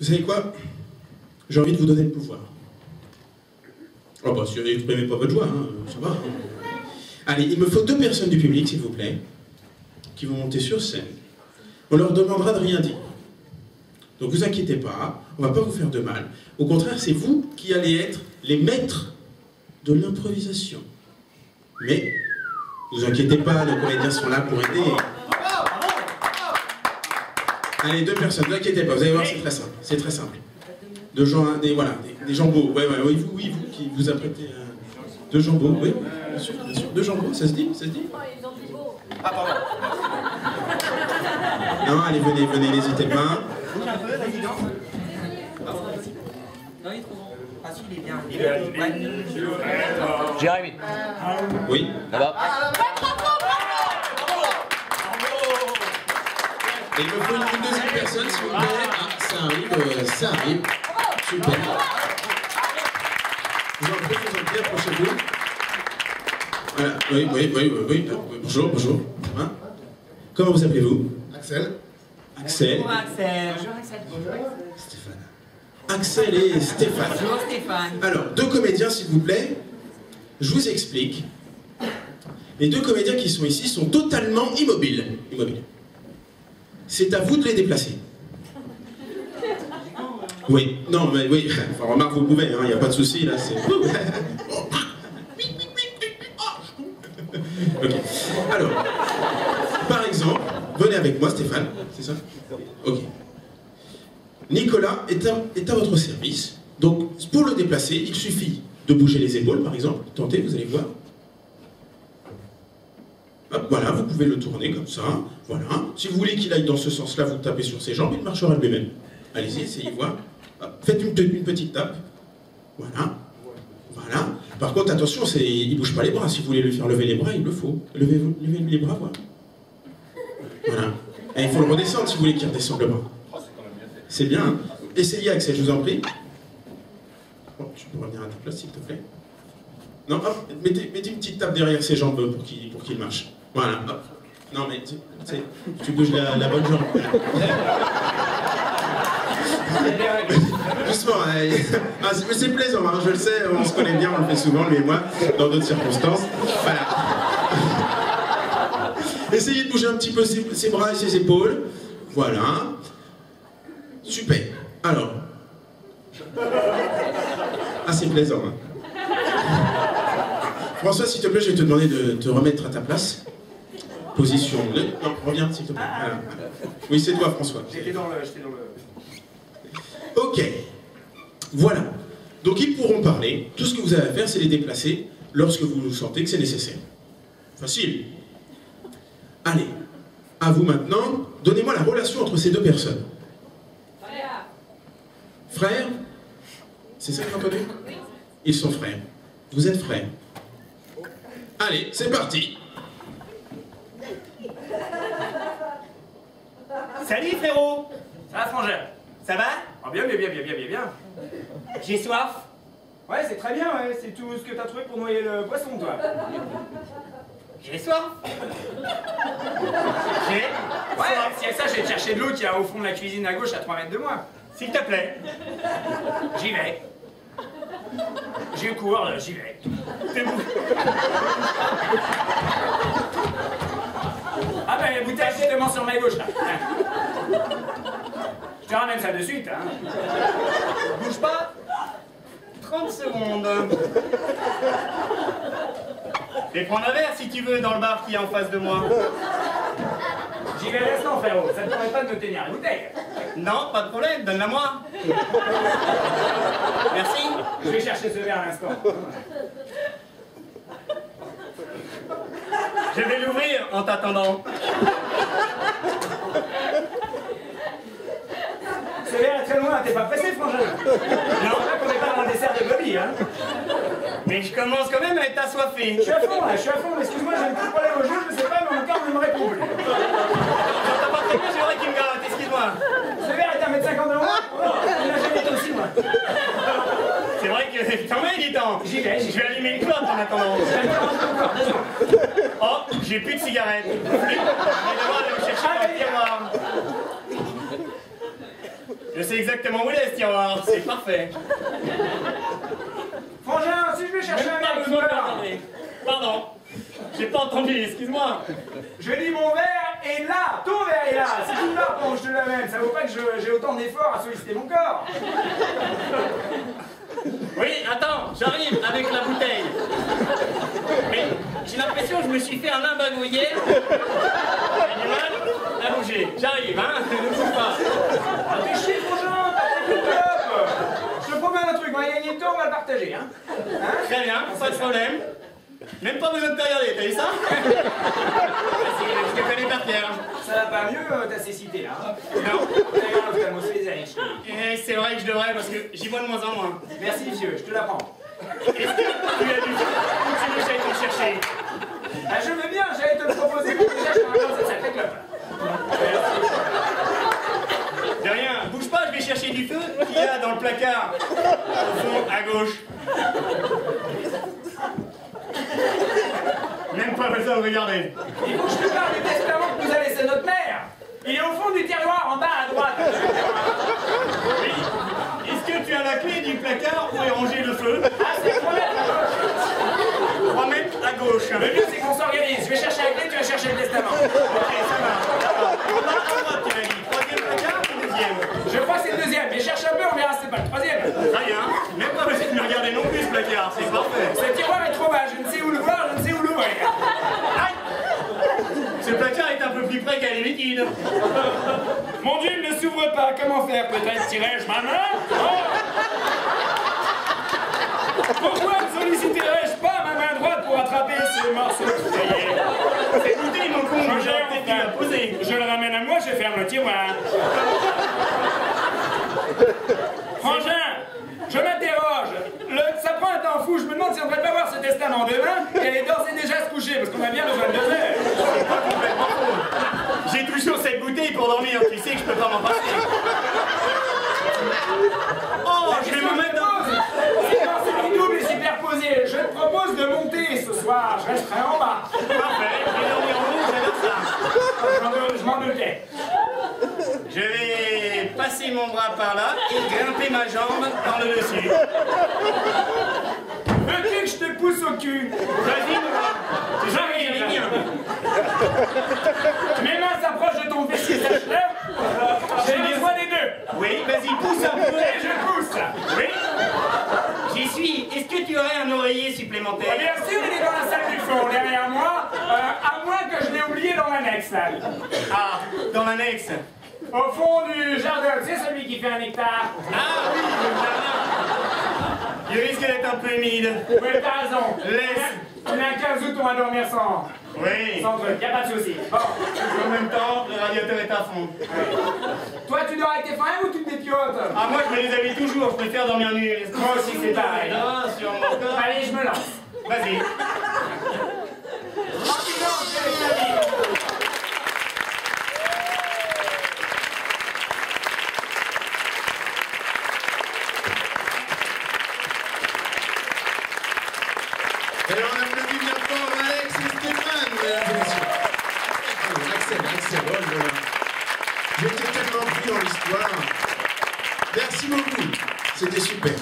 Vous savez quoi? J'ai envie de vous donner le pouvoir. Oh bah, si vous n'exprimez pas votre joie, hein, ça va. Allez, il me faut 2 personnes du public, s'il vous plaît, qui vont monter sur scène. On leur demandera de rien dire. Donc vous inquiétez pas, on va pas vous faire de mal. Au contraire, c'est vous qui allez être les maîtres de l'improvisation. Mais, vous inquiétez pas, nos comédiens sont là pour aider. Allez, 2 personnes, ne vous inquiétez pas, vous allez voir, c'est très simple. C'est très simple. Des gens beaux. Oui, vous qui vous apprêtez à... 2 gens beaux, oui, bien sûr, 2 gens beaux, ça se dit? Ah, pardon. Non, allez, venez, n'hésitez pas. Bouge un peu, vas-y, danse. Non, il est trop grand. Ah, si, il est bien. Jérémy. Oui. Là-bas. Et il me faut une 2e personne, s'il vous plaît. Ah, ça arrive. Super. Vous en prie, approchez-vous. Voilà, oui. Bonjour. Hein? Comment vous appelez-vous? Axel. Axel. Bonjour Axel. Stéphane. Axel et Stéphane. Bonjour Stéphane. Alors, 2 comédiens, s'il vous plaît. Je vous explique. Les 2 comédiens qui sont ici sont totalement immobiles. C'est à vous de les déplacer. Oui, non, mais oui. Enfin, remarque, vous pouvez, il n'y a pas de souci, là, c'est... Ok. Alors, par exemple, venez avec moi, Stéphane, c'est ça? Ok. Nicolas est à votre service. Donc, pour le déplacer, il suffit de bouger les épaules, par exemple. Tentez, vous allez voir. Hop, voilà, vous pouvez le tourner comme ça. Voilà. Si vous voulez qu'il aille dans ce sens-là, vous tapez sur ses jambes, il marchera lui-même. Allez-y, essayez voir. Hop, faites une petite tape. Voilà. Voilà. Par contre, attention, il ne bouge pas les bras. Si vous voulez lui faire lever les bras, il le faut. Levez les bras, voilà. Voilà. Et il faut le redescendre si vous voulez qu'il redescende le bras. C'est bien, hein. Essayez, Axel, je vous en prie. Oh, tu peux revenir à ta place, s'il te plaît. Non, hop, mettez une petite tape derrière ses jambes pour qu'il marche. Voilà, hop. Non, mais tu bouges la bonne jambe. Doucement, c'est plaisant, hein, je le sais, on se connaît bien, on le fait souvent, lui et moi, dans d'autres circonstances. Voilà. Essayez de bouger un petit peu ses bras et ses épaules. Voilà. Super. Alors. Ah, c'est plaisant. Hein. François, s'il te plaît, je vais te demander de te remettre à ta place. Position 2. Non, reviens, s'il te plaît. Voilà. Oui, c'est toi, François. J'étais dans le... Ok. Voilà. Donc, ils pourront parler. Tout ce que vous avez à faire, c'est les déplacer lorsque vous sentez que c'est nécessaire. Facile. Allez. À vous maintenant. Donnez-moi la relation entre ces 2 personnes. Frères? C'est ça que vous entendez? Oui. Ils sont frères. Vous êtes frères. Allez, c'est parti. Salut frérot. Ça va, frangin? Ça va? Ah, bien. J'ai soif. Ouais, c'est très bien, ouais. C'est tout ce que t'as trouvé pour noyer le poisson, toi. J'ai soif. Ouais, si à ça, je vais te chercher de l'eau qui est au fond de la cuisine à gauche à 3 mètres de moi. S'il te plaît. J'y vais. J'ai le cours, là, j'y vais. T'es bouche. Ah ben, la bouteille, justement, sur ma gauche, là. Je te ramène ça de suite, hein. Bouge pas. 30 secondes. Et prends un verre si tu veux dans le bar qui est en face de moi. J'y vais l'instant, frérot. Ça ne te permet pas de me tenir la bouteille. Non, pas de problème, donne-la moi. Merci. Je vais chercher ce verre à l'instant. Je vais l'ouvrir en t'attendant. Ce verre est très loin, t'es pas pressé, frangin? Non, là qu'on n'est pas dans le dessert de Bobby, hein. Mais je commence quand même à être assoiffé. Je suis à fond, là, excuse-moi, j'ai un petit problème au jeu, je sais pas, mais mon cœur ne me répond plus. J'entends pas très bien, j'aimerais qu'il me gratte, excuse-moi. Ce verre est à 1,50 m de moi. Il n'a jamais été aussi, moi. C'est vrai que t'en mets du temps. J'y vais. Je vais allumer une clope en attendant. Oh, j'ai plus de cigarettes. Je vais devoir aller me chercher un tiroir. Je sais exactement où il est ce tiroir, c'est parfait. Frangin, si je vais chercher Même un pas verre de besoin de beurre. regarder. Pardon, j'ai pas entendu, excuse-moi. Je dis mon verre est là, ton verre est là. Si tu l'as pendant que je te l'amène, ça vaut pas que j'ai autant d'efforts à solliciter mon corps. Oui, attends, j'arrive avec la bouteille. Mais j'ai l'impression que je me suis fait un limbago hier. J'ai du mal à bouger. J'arrive, hein, ne bouge pas. Ah, t'es chier, Frangin, t'as pris une clope. Je te promets un truc, on va gagner le temps, on va le partager, hein. Très bien, pas de problème. Même pas besoin de te regarder, t'as vu ça? Je te connais par cœur. Ça va pas mieux, ta cécité, hein. Non. D'ailleurs, l'ophtalmosphère, Et c'est vrai que je devrais parce que j'y vois de moins en moins. Merci, vieux, je te l'apprends. Est-ce que tu as du tout ou tu veux que j'aille te chercher? Ah, je veux bien, j'allais te le proposer, mais déjà, je te raconte cette sacrée clope. De rien, bouge pas, je vais chercher du feu qu'il y a dans le placard. Au fond, à gauche. Même pas besoin de regarder. Il faut que je te parle du testament que nous a laissé notre mère. Il est au fond du tiroir, en bas à droite. Oui. Est-ce que tu as la clé du placard où est rangé le feu? Ah, c'est 3 mètres à gauche. 3 mètres à gauche. Le mieux, c'est qu'on s'organise. Je vais chercher la clé, tu vas chercher le testament. Ok, ça marche. En bas à droite, tu m'as dit. 3e placard ou 2e? Je crois que c'est le 2e, mais cherche un peu, on verra si c'est pas le 3e. Rien. Même pas besoin de me regarder non plus ce placard, c'est parfait. Ce tiroir est trop bas, je ne sais où le voir, je ne sais où l'ouvrir. Aïe! Ce placard est un peu plus près qu'à liquide. Mon Dieu, il ne s'ouvre pas. Comment faire? Peut-être tirais-je ma main? Pourquoi ne solliciterais-je pas ma main droite pour attraper ce morceau de cahier? C'est bouteille, mon con, j'aurais peut-être dû la poser. Je le ramène à moi, je ferme le tiroir. Frangin, je m'interroge. Ça prend un temps fou. Je me demande si on ne devrait pas voir ce testament demain et aller d'ores et déjà se coucher, parce qu'on a bien besoin de 2 heures. C'est pas complètement faux. J'ai toujours cette bouteille pour dormir, tu sais que je peux pas m'en passer. Oh, je vais me mettre dans... C'est dans ce double et superposé. Je te propose de monter ce soir. Je resterai en bas. Parfait, je vais dormir en haut, j'adore ça. Je m'en doutais. Je vais passer mon bras par là et grimper ma jambe dans le dessus. Veux-tu que je te pousse au cul? Vas-y, mon j'arrive bien. Mes mains s'approchent de ton fessier sèche-lèvres. J'ai besoin des deux. Oui, vas-y, pousse un peu. Et je pousse. Oui. J'y suis. Est-ce que tu aurais un oreiller supplémentaire? Bien sûr, il est dans la salle du fond, derrière moi, à moins que je l'ai oublié dans l'annexe. Ah, dans l'annexe. Au fond du jardin, tu sais, celui qui fait un hectare. Ah oui, le jardin. Il risque d'être un peu humide. Oui, t'as raison. Laisse. Tu n'as 15 août, on va dormir sans. Oui. Sans truc, y a pas de souci. Bon. En même temps, le radiateur est à fond. Toi, tu dors avec tes fringues ou tu te dépiotes? Ah, moi, je me les habille toujours. Je préfère dormir nu. Moi aussi, c'est pareil. Là, sur mon corps. Allez, je me lance. Vas-y. Rapidement, je vais la vie. Alors on applaudit bien fort Alex et Stéphane, mesdames et messieurs. Axel, oh là là. J'ai été tellement pris dans l'histoire. Merci beaucoup, c'était super.